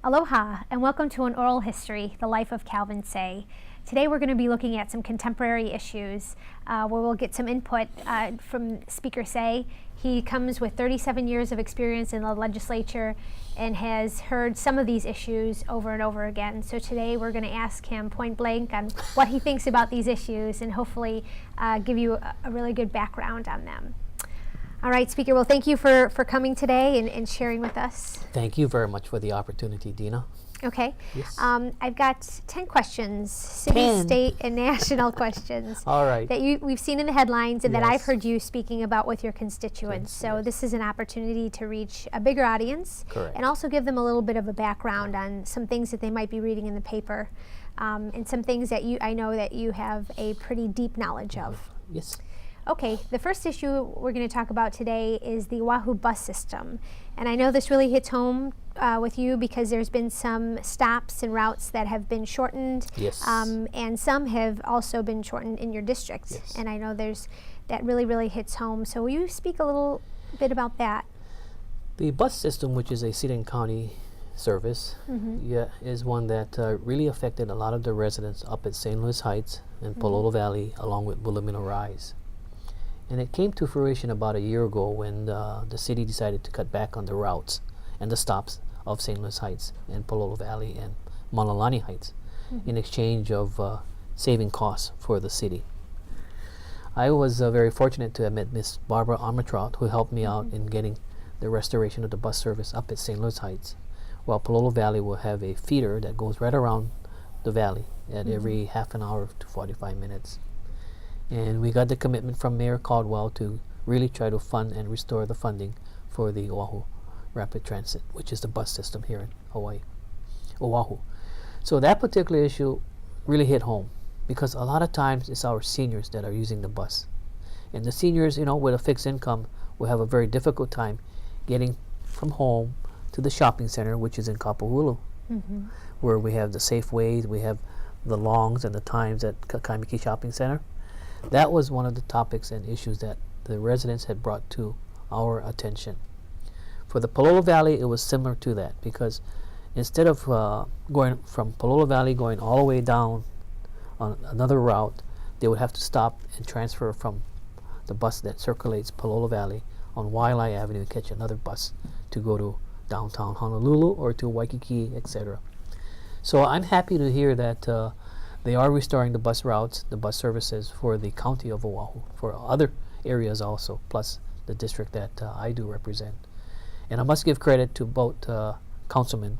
Aloha, and welcome to an oral history, The Life of Calvin Say. Today we're going to be looking at some contemporary issues where we'll get some input from Speaker Say. He comes with 37 years of experience in the legislature and has heard some of these issues over and over again. So today we're going to ask him point blank on what he thinks about these issues and hopefully give you a really good background on them. All right, Speaker, well, thank you for coming today and sharing with us. Thank you very much for the opportunity, Dina. Okay. Yes. I've got 10 questions, city, 10. state, and national questions. All right. That we've seen in the headlines and that I've Yes. heard you speaking about with your constituents. So Yes. this is an opportunity to reach a bigger audience. Correct. And also give them a little bit of a background on some things that they might be reading in the paper and some things that I know that you have a pretty deep knowledge of. Yes. Okay, the first issue we're going to talk about today is the Oahu bus system. And I know this really hits home with you because there's been some stops and routes that have been shortened. Yes. And some have also been shortened in your district. Yes. And I know that really hits home. So will you speak a little bit about that? The bus system, which is a city and county service, is one that really affected a lot of the residents up at St. Louis Heights and Pololo Valley, along with Wilhelmina Rise. And it came to fruition about a year ago when the city decided to cut back on the routes and the stops of St. Louis Heights and Pololo Valley and Malilani Heights in exchange of saving costs for the city. I was very fortunate to have met Miss Barbara Armatrout, who helped me out in getting the restoration of the bus service up at St. Louis Heights, while Pololo Valley will have a feeder that goes right around the valley at every half an hour to 45 minutes. And we got the commitment from Mayor Caldwell to really try to fund and restore the funding for the Oahu Rapid Transit, which is the bus system here in Hawaii, Oahu. So that particular issue really hit home because a lot of times it's our seniors that are using the bus. And the seniors, with a fixed income will have a very difficult time getting from home to the shopping center, which is in Kapahulu, where we have the Safeways, we have the Longs and the Times at Kaimiki Shopping Center. That was one of the topics and issues that the residents had brought to our attention. For the Pololo Valley, it was similar to that because instead of going from Pololo Valley going all the way down on another route, they would have to stop and transfer from the bus that circulates Pololo Valley on Waialae Avenue and catch another bus to go to downtown Honolulu or to Waikiki, etc. So I'm happy to hear that they are restoring the bus routes, the bus services for the county of Oahu, for other areas also, plus the district that I do represent. And I must give credit to both Councilwoman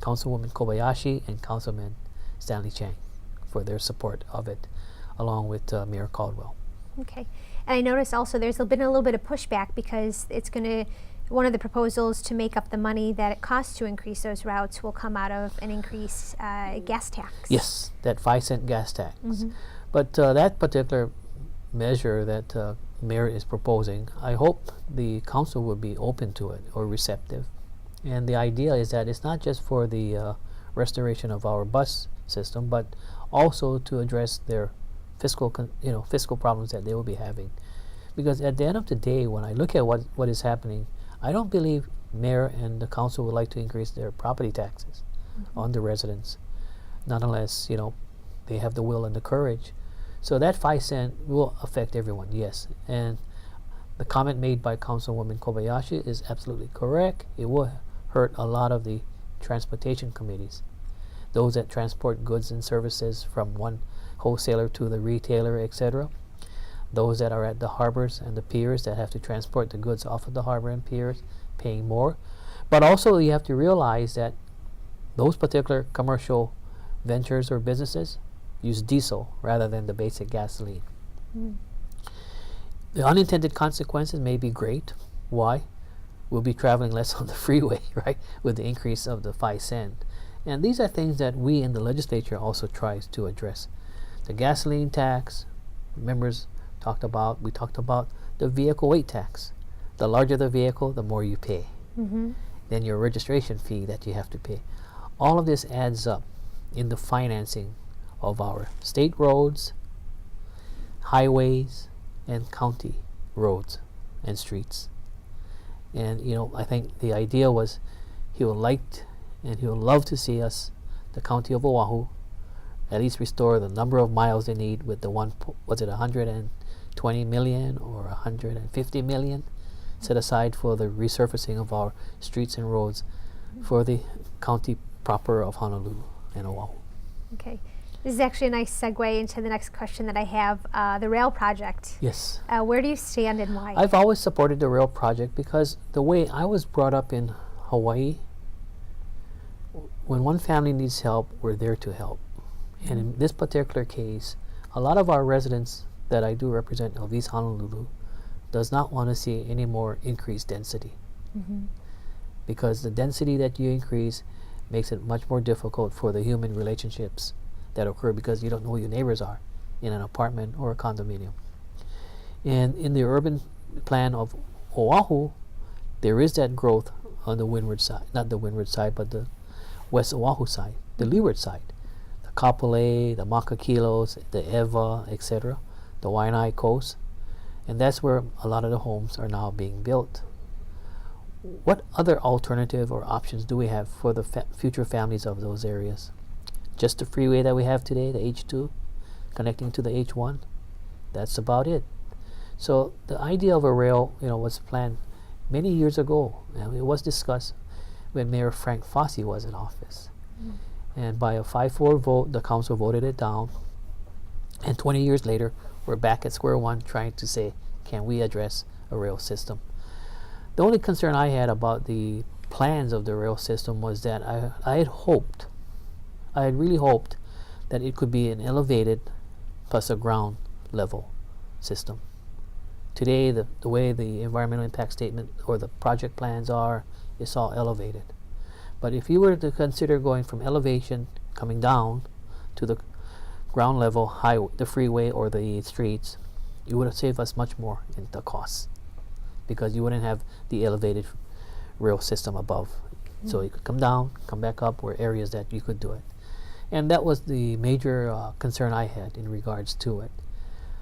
Kobayashi and Councilman Stanley Chang for their support of it, along with Mayor Caldwell. Okay. And I noticed also there's been a little bit of pushback because it's going to, one of the proposals to make up the money that it costs to increase those routes will come out of an increased gas tax. Yes, that 5-cent gas tax. But that particular measure that Mayor is proposing, I hope the council will be open to it or receptive. And the idea is that it's not just for the restoration of our bus system, but also to address their fiscal problems that they will be having. Because at the end of the day, when I look at what is happening, I don't believe Mayor and the council would like to increase their property taxes on the residents. Nonetheless, they have the will and the courage. So that 5-cent will affect everyone, yes. And the comment made by Councilwoman Kobayashi is absolutely correct. It will hurt a lot of the transportation committees, those that transport goods and services from one wholesaler to the retailer, etc. Those that are at the harbors and the piers that have to transport the goods off of the harbor and piers, paying more. But also you have to realize that those particular commercial ventures or businesses use diesel rather than the basic gasoline. The unintended consequences may be great. Why? we'll be traveling less on the freeway, right, with the increase of the 5 cent. And these are things that we in the legislature also tries to address. The gasoline tax, members we talked about the vehicle weight tax. The larger the vehicle, the more you pay. Then your registration fee that you have to pay. All of this adds up in the financing of our state roads, highways, and county roads and streets. And I think the idea was he would love to see us, the county of Oahu, at least restore the number of miles they need with the 120 million or 150 million set aside for the resurfacing of our streets and roads for the county proper of Honolulu and Oahu. Okay. This is actually a nice segue into the next question that I have, the rail project. Yes. Where do you stand and why? I've always supported the rail project because the way I was brought up in Hawaii, when one family needs help, we're there to help. And in this particular case, a lot of our residents that I do represent of East Honolulu does not want to see any more increased density. Because the density that you increase makes it much more difficult for the human relationships that occur because you don't know who your neighbors are in an apartment or a condominium. And in the urban plan of Oahu, there is that growth on the windward side, not the windward side, but the West Oahu side, the leeward side. The Kapolei, the Makakilos, the Ewa, etc., the Waianae coast. And that's where a lot of the homes are now being built. What other alternative or options do we have for the future families of those areas? Just the freeway that we have today, the H2, connecting to the H1. That's about it. So the idea of a rail, was planned many years ago, and it was discussed when Mayor Frank Fossey was in office. And by a 5-4 vote, the council voted it down. And 20 years later, we're back at square one trying to say, can we address a rail system? The only concern I had about the plans of the rail system was that I had really hoped that it could be an elevated plus a ground level system. Today, the way the environmental impact statement or the project plans are, it's all elevated. But if you were to consider going from elevation, coming down to the ground level highway, the freeway or the streets, you would have saved us much more in the costs because you wouldn't have the elevated rail system above. So you could come down, come back up, were areas that you could do it. And that was the major concern I had in regards to it.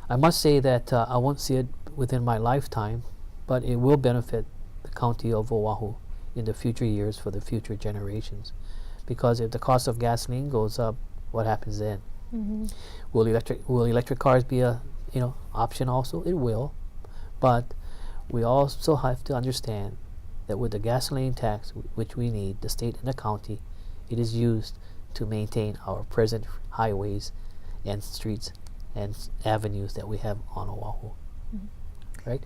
I must say that I won't see it within my lifetime, but it will benefit the county of Oahu in the future years for the future generations. Because if the cost of gasoline goes up, what happens then? Will electric cars be a option also? It will. But we also have to understand that with the gasoline tax, which we need, the state and the county, it is used to maintain our present highways and streets and avenues that we have on Oahu. Right?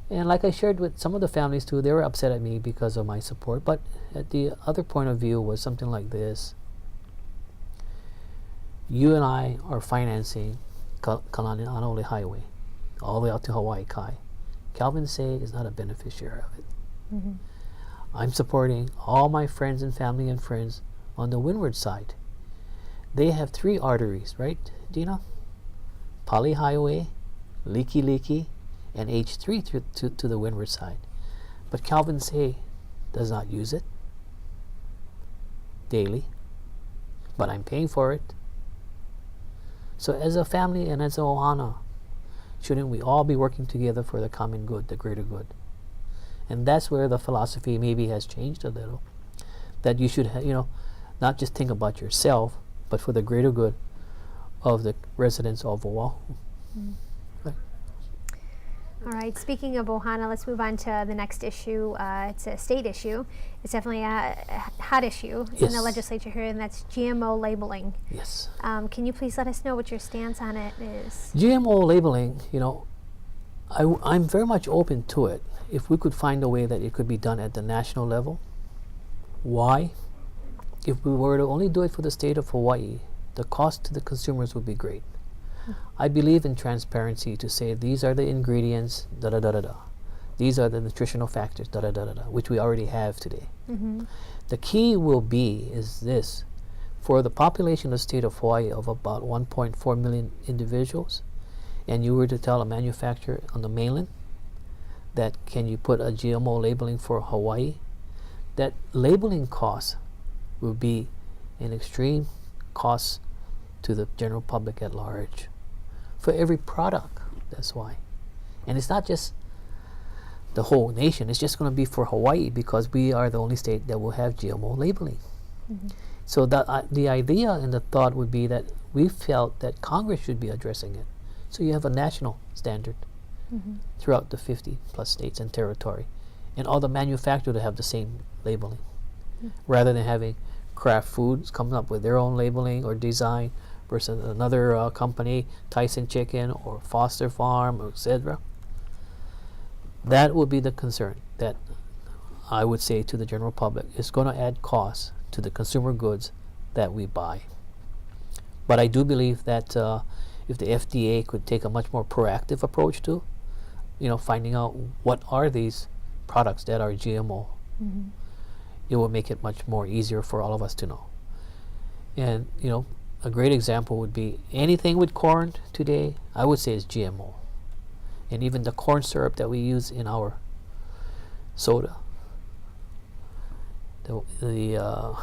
And like I shared with some of the families too, they were upset at me because of my support. But at the other point of view was something like this. You and I are financing Kalani Anole Highway all the way out to Hawaii Kai. Calvin Say is not a beneficiary of it. I'm supporting all my friends and family and friends on the windward side. They have 3 arteries, right, Dina? Pali Highway, Liki, and H3 to the windward side. But Calvin Say does not use it daily, but I'm paying for it. So as a family and as a ohana, shouldn't we all be working together for the common good, the greater good? And that's where the philosophy maybe has changed a little. That you should, not just think about yourself, but for the greater good of the residents of Oahu. Right. All right, speaking of Ohana, let's move on to the next issue. It's a state issue. It's definitely a hot issue in the legislature here, and that's GMO labeling. Yes. Can you please let us know what your stance on it is? GMO labeling, I'm very much open to it if we could find a way that it could be done at the national level. Why? If we were to only do it for the state of Hawaii, the cost to the consumers would be great. I believe in transparency to say these are the ingredients, These are the nutritional factors, da da da da da, which we already have today. Mm-hmm. The key will be is this: for the population of the state of Hawaii of about 1.4 million individuals, and you were to tell a manufacturer on the mainland that can you put a GMO labeling for Hawaii, that labeling cost will be an extreme cost to the general public at large for every product. That's why. And it's not just the whole nation, it's just going to be for Hawaii because we are the only state that will have GMO labeling. Mm-hmm. So the idea and the thought would be that we felt that Congress should be addressing it. So you have a national standard Mm-hmm. throughout the 50 plus states and territory, and all the manufacturers to have the same labeling, rather than having Kraft Foods coming up with their own labeling or design versus another company, Tyson Chicken or Foster Farm, etc. That would be the concern that I would say to the general public. It's going to add costs to the consumer goods that we buy. But I do believe that if the FDA could take a much more proactive approach to, finding out what are these products that are GMO, Mm-hmm. it will make it much more easier for all of us to know. And a great example would be anything with corn today, I would say is GMO. And even the corn syrup that we use in our soda, the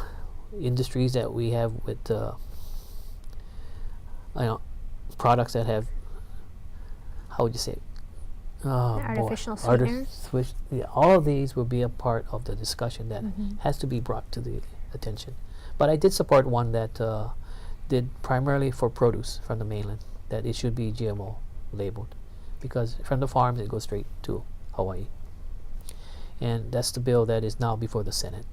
industries that we have with products that have, how would you say it? Artificial sweeteners. All of these will be a part of the discussion that Mm-hmm. has to be brought to the attention. But I did support one that did primarily for produce from the mainland, that it should be GMO labeled, because from the farms it goes straight to Hawaii. And that's the bill that is now before the Senate.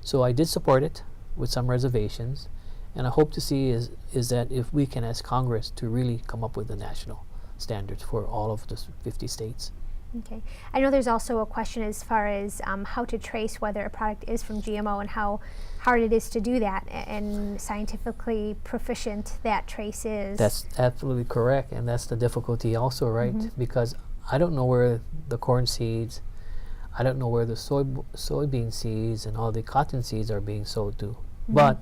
So I did support it with some reservations, and I hope to see is that if we can ask Congress to really come up with the national standards for all of the 50 states. Okay. I know there's also a question as far as how to trace whether a product is from GMO and how hard it is to do that, and scientifically proficient that trace is. That's absolutely correct, and that's the difficulty also, right? Mm-hmm. Because I don't know where the corn seeds, I don't know where the soybean seeds and all the cotton seeds are being sold to. Mm-hmm. But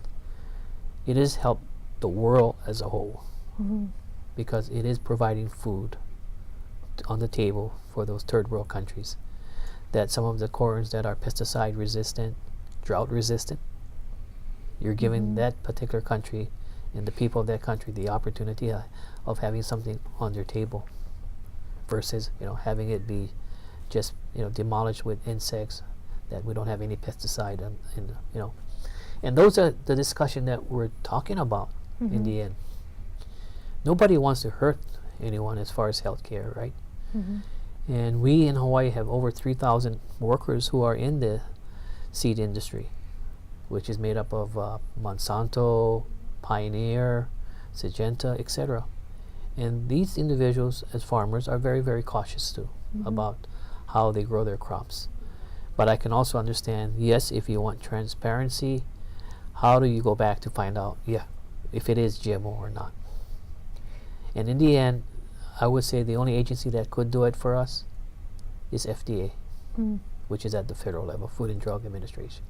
it has helped the world as a whole, Mm-hmm. because it is providing food on the table for those third world countries. That some of the corns that are pesticide resistant, drought resistant, you're giving Mm-hmm. that particular country and the people of that country the opportunity of having something on their table, versus having it be just demolished with insects that we don't have any pesticide and those are the discussion that we're talking about. Mm-hmm. In the end, nobody wants to hurt anyone as far as healthcare, right? Mm-hmm. And we in Hawaii have over 3,000 workers who are in the seed industry, which is made up of Monsanto, Pioneer, Syngenta, etc. And these individuals as farmers are very, very cautious too, Mm-hmm. about how they grow their crops. But I can also understand, yes, if you want transparency, how do you go back to find out, if it is GMO or not? And in the end, I would say the only agency that could do it for us is FDA, Mm. which is at the federal level, Food and Drug Administration.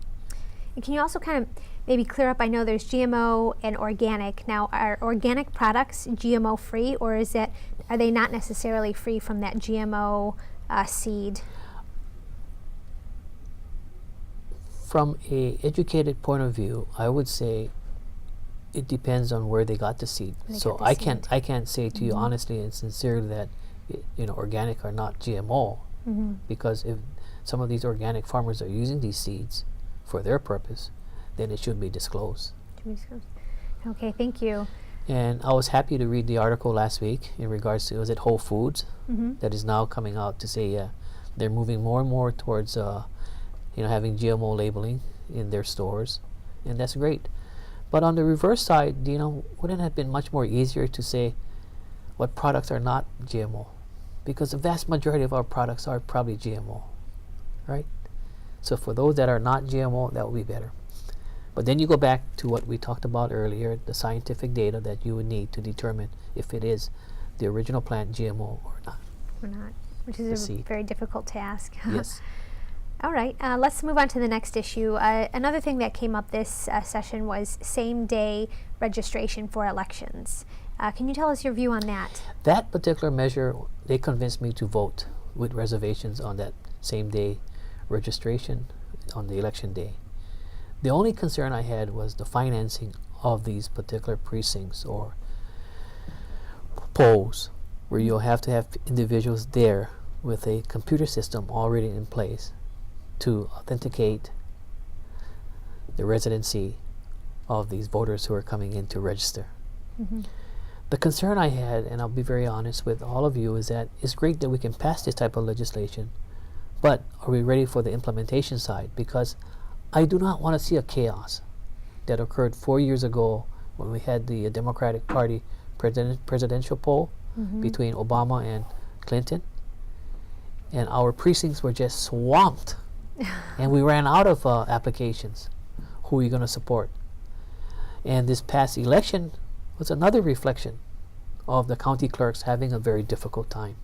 And can you also kind of maybe clear up, I know there's GMO and organic. Now, are organic products GMO free, or are they not necessarily free from that GMO seed? From a educated point of view, I would say it depends on where they got the seed. Where they So got the I can't say to you Mhm. honestly and sincerely that organic are not GMO, Mm-hmm. because if some of these organic farmers are using these seeds for their purpose, then it should be disclosed. Okay, thank you. And I was happy to read the article last week in regards to, was it Whole Foods, Mm-hmm. that is now coming out to say they're moving more and more towards having GMO labeling in their stores, and that's great. But on the reverse side, wouldn't it have been much more easier to say what products are not GMO? Because the vast majority of our products are probably GMO, right? So for those that are not GMO, that would be better. But then you go back to what we talked about earlier, the scientific data that you would need to determine if it is the original plant GMO or not. Or not. Which the is a seat. very difficult task. Yes. All right, let's move on to the next issue. Another thing that came up this session was same-day registration for elections. Can you tell us your view on that? That particular measure, they convinced me to vote with reservations on that same day registration on the election day. The only concern I had was the financing of these particular precincts or polls, where you'll have to have individuals there with a computer system already in place to authenticate the residency of these voters who are coming in to register. Mm-hmm. The concern I had, and I'll be very honest with all of you, is that it's great that we can pass this type of legislation, but are we ready for the implementation side? Because I do not want to see a chaos that occurred 4 years ago when we had the Democratic Party presidential poll between Obama and Clinton, and our precincts were just swamped and we ran out of applications. Who are you going to support? And this past election was another reflection of the county clerks having a very difficult time.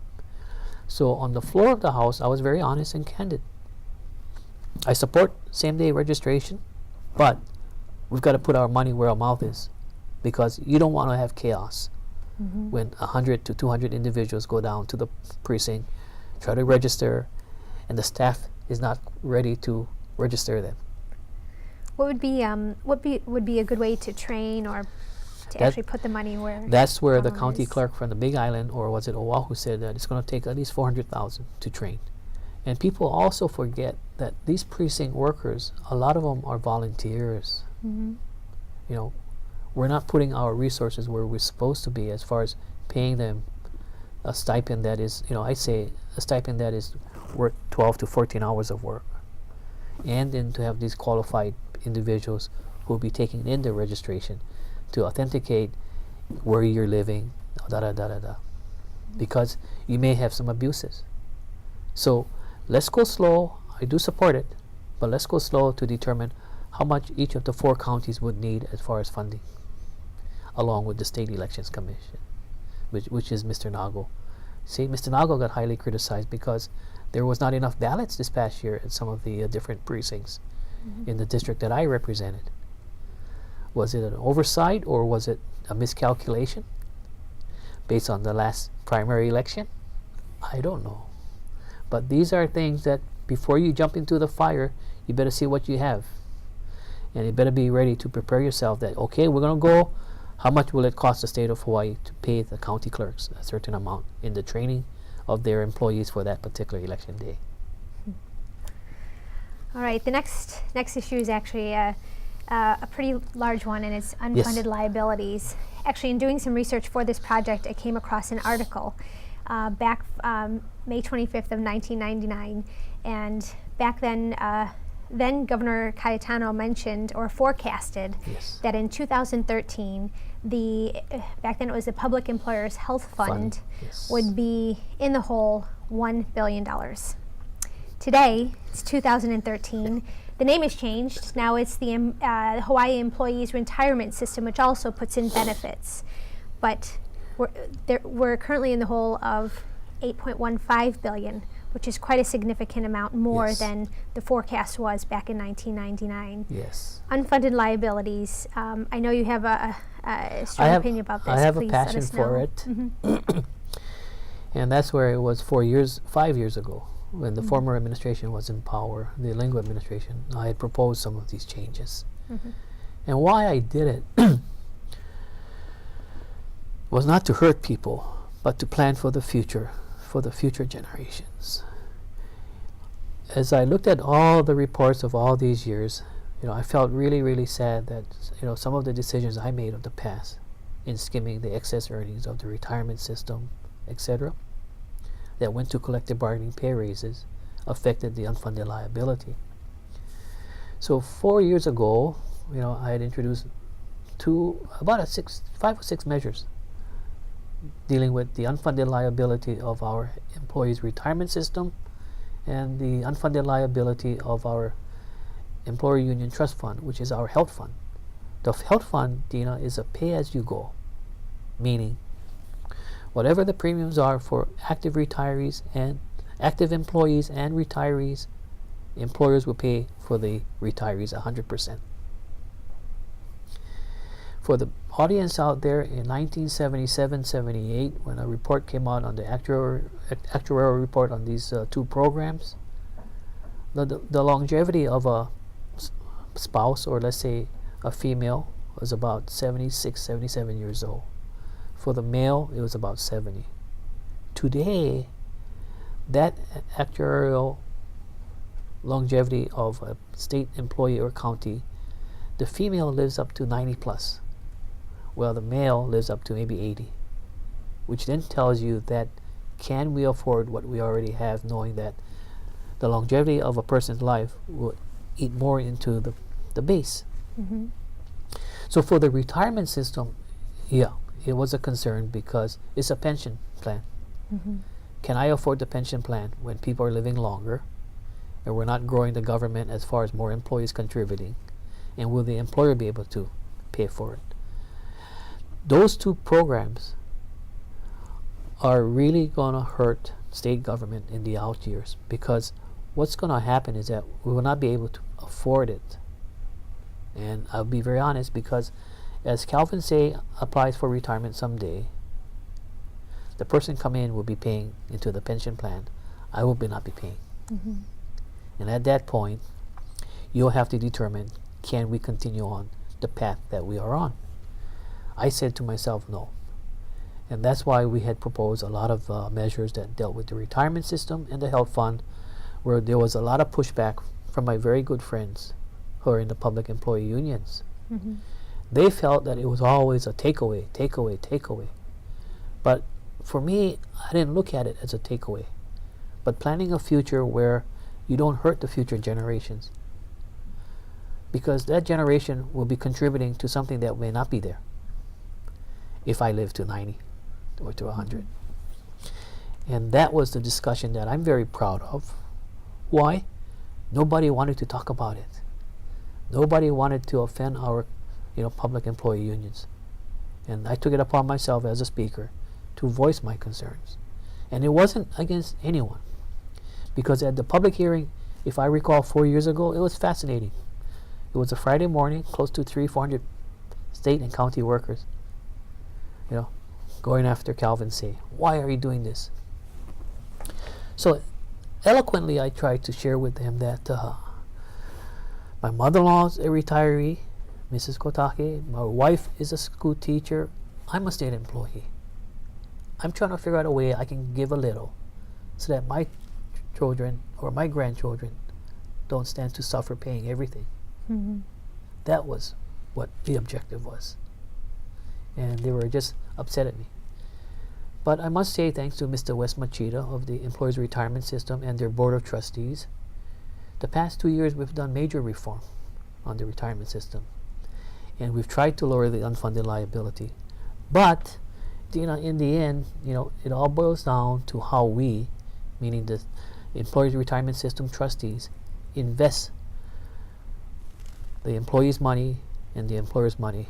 So on the floor of the House, I was very honest and candid. I support same-day registration, but we've got to put our money where our mouth is, because you don't want to have chaos when 100 to 200 individuals go down to the precinct, try to register, and the staff is not ready to register them. What would be a good way to train or to actually put the money where? That's where the county is? clerk from the Big Island, or was it Oahu, said that it's going to take at least $400,000 to train. And people also forget that these precinct workers, a lot of them are volunteers. You know, we're not putting our resources where we're supposed to be as far as paying them a stipend that is, you know, I say a stipend that is worth 12 to 14 hours of work. And then to have these qualified individuals who will be taking in the registration to authenticate where you're living, because you may have some abuses. So let's go slow. I do support it, but let's go slow to determine how much each of the 4 counties would need as far as funding, along with the State Elections Commission, which is Mr. Nago. See, Mr. Nago got highly criticized because there was not enough ballots this past year at some of the different precincts in the district that I represented. Was it an oversight, or was it a miscalculation based on the last primary election? I don't know. But these are things that before you jump into the fire, you better see what you have. And you better be ready to prepare yourself that, okay, we're going to go. How much will it cost the state of Hawaii to pay the county clerks a certain amount in the training of their employees for that particular election day? All right, the next issue is actually a pretty large one, and it's unfunded liabilities. Actually, in doing some research for this project, I came across an article back May 25th of 1999, and back then, then Governor Cayetano mentioned or forecasted that in 2013, back then it was the Public Employers Health Fund would be in the hole $1 billion. Today, it's 2013. The name has changed. Now it's the Hawaii Employees Retirement System, which also puts in benefits. But we're currently in the hole of $8.15 billion, which is quite a significant amount more than the forecast was back in 1999. Yes. Unfunded liabilities. I know you have a strong opinion about this. I have Please a passion for it. And that's where it was 5 years ago, when the former administration was in power, the Lingo administration. I had proposed some of these changes. And why I did it was not to hurt people, but to plan for the future generations. As I looked at all the reports of all these years, you know, I felt really, really sad that, you know, some of the decisions I made of the past in skimming the excess earnings of the retirement system, etc., that went to collective bargaining pay raises, affected the unfunded liability. So 4 years ago, you know, I had introduced 5 or 6 measures dealing with the unfunded liability of our employees' retirement system and the unfunded liability of our employer union trust fund, which is our health fund. The health fund, Dina, is a pay-as-you-go, meaning whatever the premiums are for active retirees and active employees and retirees, employers will pay for the retirees 100%. For the audience out there, in 1977-78, when a report came out on the actuarial report on these two programs, the longevity of a spouse, or let's say a female, was about 76, 77 years old. For the male, it was about 70. Today, that actuarial longevity of a state employee or county, the female lives up to 90 plus, while the male lives up to maybe 80, which then tells you that can we afford what we already have, knowing that the longevity of a person's life will eat more into the base. Mm-hmm. So for the retirement system, yeah, it was a concern because it's a pension plan. Mm-hmm. Can I afford the pension plan when people are living longer and we're not growing the government as far as more employees contributing? And will the employer be able to pay for it? Those two programs are really going to hurt state government in the out years, because what's going to happen is that we will not be able to afford it. And I'll be very honest, because as Calvin Say applies for retirement someday, the person coming in will be paying into the pension plan. I will not be paying. Mm-hmm. And at that point, you'll have to determine, can we continue on the path that we are on? I said to myself, no. And that's why we had proposed a lot of measures that dealt with the retirement system and the health fund, where there was a lot of pushback from my very good friends who are in the public employee unions. Mm-hmm. They felt that it was always a takeaway. But for me, I didn't look at it as a takeaway, but planning a future where you don't hurt the future generations, because that generation will be contributing to something that may not be there if I live to 90 or to 100. And that was the discussion that I'm very proud of. Why? Nobody wanted to talk about it. Nobody wanted to offend our public employee unions. And I took it upon myself as a speaker to voice my concerns. And it wasn't against anyone, because at the public hearing, if I recall 4 years ago, it was fascinating. It was a Friday morning, close to 300-400 state and county workers, going after Calvin Say. Why are you doing this? So eloquently, I tried to share with them that my mother-in-law is a retiree, Mrs. Kotake. My wife is a school teacher. I'm a state employee. I'm trying to figure out a way I can give a little so that my children or my grandchildren don't stand to suffer paying everything. Mm-hmm. That was what the objective was. And they were just upset at me. But I must say thanks to Mr. Wes Machida of the Employees Retirement System and their Board of Trustees, the past 2 years we've done major reform on the retirement system. And we've tried to lower the unfunded liability. But in the end, it all boils down to how we, meaning the Employees Retirement System trustees, invest the employees' money and the employer's money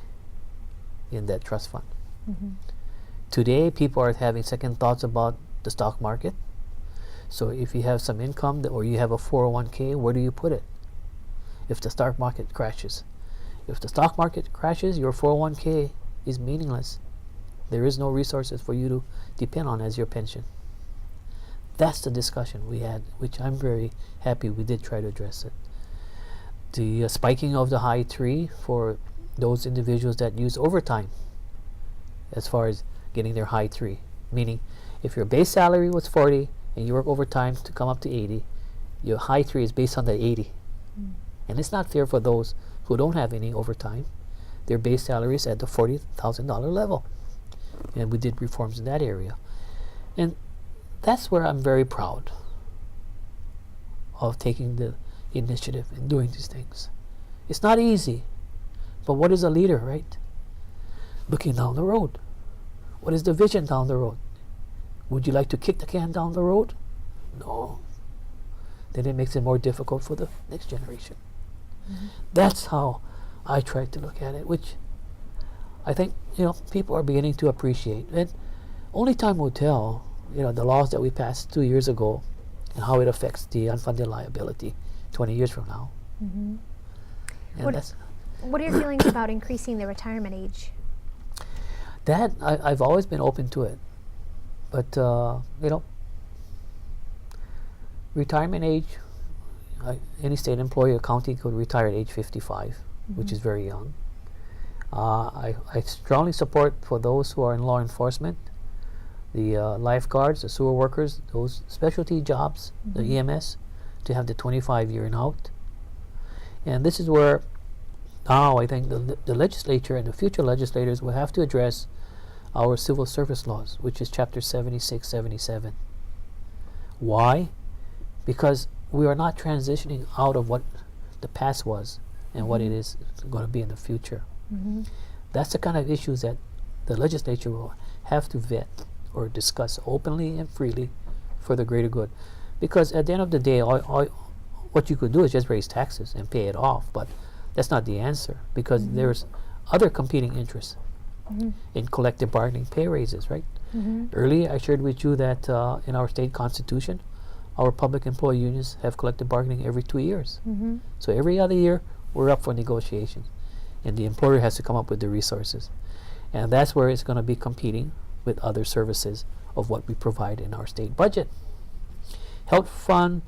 in that trust fund. Mm-hmm. Today, people are having second thoughts about the stock market. So if you have some income or you have a 401k, where do you put it if the stock market crashes? If the stock market crashes, your 401k is meaningless. There is no resources for you to depend on as your pension. That's the discussion we had, which I'm very happy we did try to address it. The spiking of the high 3 for those individuals that use overtime as far as getting their high 3. Meaning, if your base salary was 40 and you work overtime to come up to 80, your high 3 is based on that 80. Mm. And it's not fair for those who don't have any overtime. Their base salary is at the $40,000 level. And we did reforms in that area. And that's where I'm very proud of taking the initiative and doing these things. It's not easy, but what is a leader, right? Looking down the road. What is the vision down the road? Would you like to kick the can down the road? No. Then it makes it more difficult for the next generation. Mm-hmm. That's how I try to look at it, which I think people are beginning to appreciate. And only time will tell. The laws that we passed 2 years ago and how it affects the unfunded liability 20 years from now. And What are your feelings about increasing the retirement age? that I've always been open to it, but retirement age, any state employee or county could retire at age 55, which is very young. I strongly support for those who are in law enforcement, the lifeguards, the sewer workers, those specialty jobs, the EMS, to have the 25-year and out. And this is where now I think the legislature and the future legislators will have to address our civil service laws, which is Chapter 76, 77. Why? Because we are not transitioning out of what the past was and what it is going to be in the future. That's the kind of issues that the legislature will have to vet or discuss openly and freely for the greater good. Because at the end of the day, what you could do is just raise taxes and pay it off, but that's not the answer, because there's other competing interests in collective bargaining pay raises, right? Earlier I shared with you that in our state constitution, our public employee unions have collective bargaining every 2 years. So every other year we're up for negotiations, and the employer has to come up with the resources, and that's where it's going to be competing with other services of what we provide in our state budget. Health fund,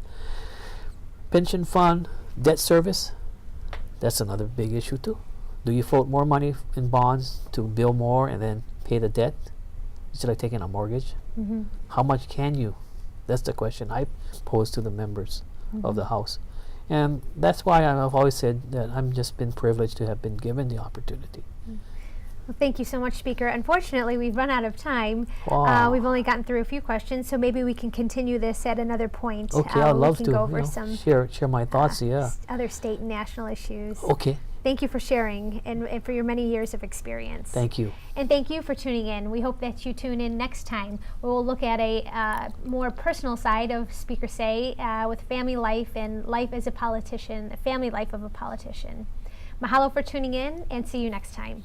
pension fund, debt service, that's another big issue too. Do you float more money in bonds to bill more and then pay the debt instead of taking a mortgage? How much can you? That's the question I pose to the members of the House. And that's why I've always said that I'm just been privileged to have been given the opportunity. Well, thank you so much, Speaker. Unfortunately, we've run out of time. Wow. We've only gotten through a few questions, so maybe we can continue this at another point. Okay, I'd love we to can go over some share my thoughts. other state and national issues. Okay. Thank you for sharing and for your many years of experience. Thank you. And thank you for tuning in. We hope that you tune in next time, where we'll look at a more personal side of Speaker Say with family life and life as a politician, the family life of a politician. Mahalo for tuning in, and see you next time.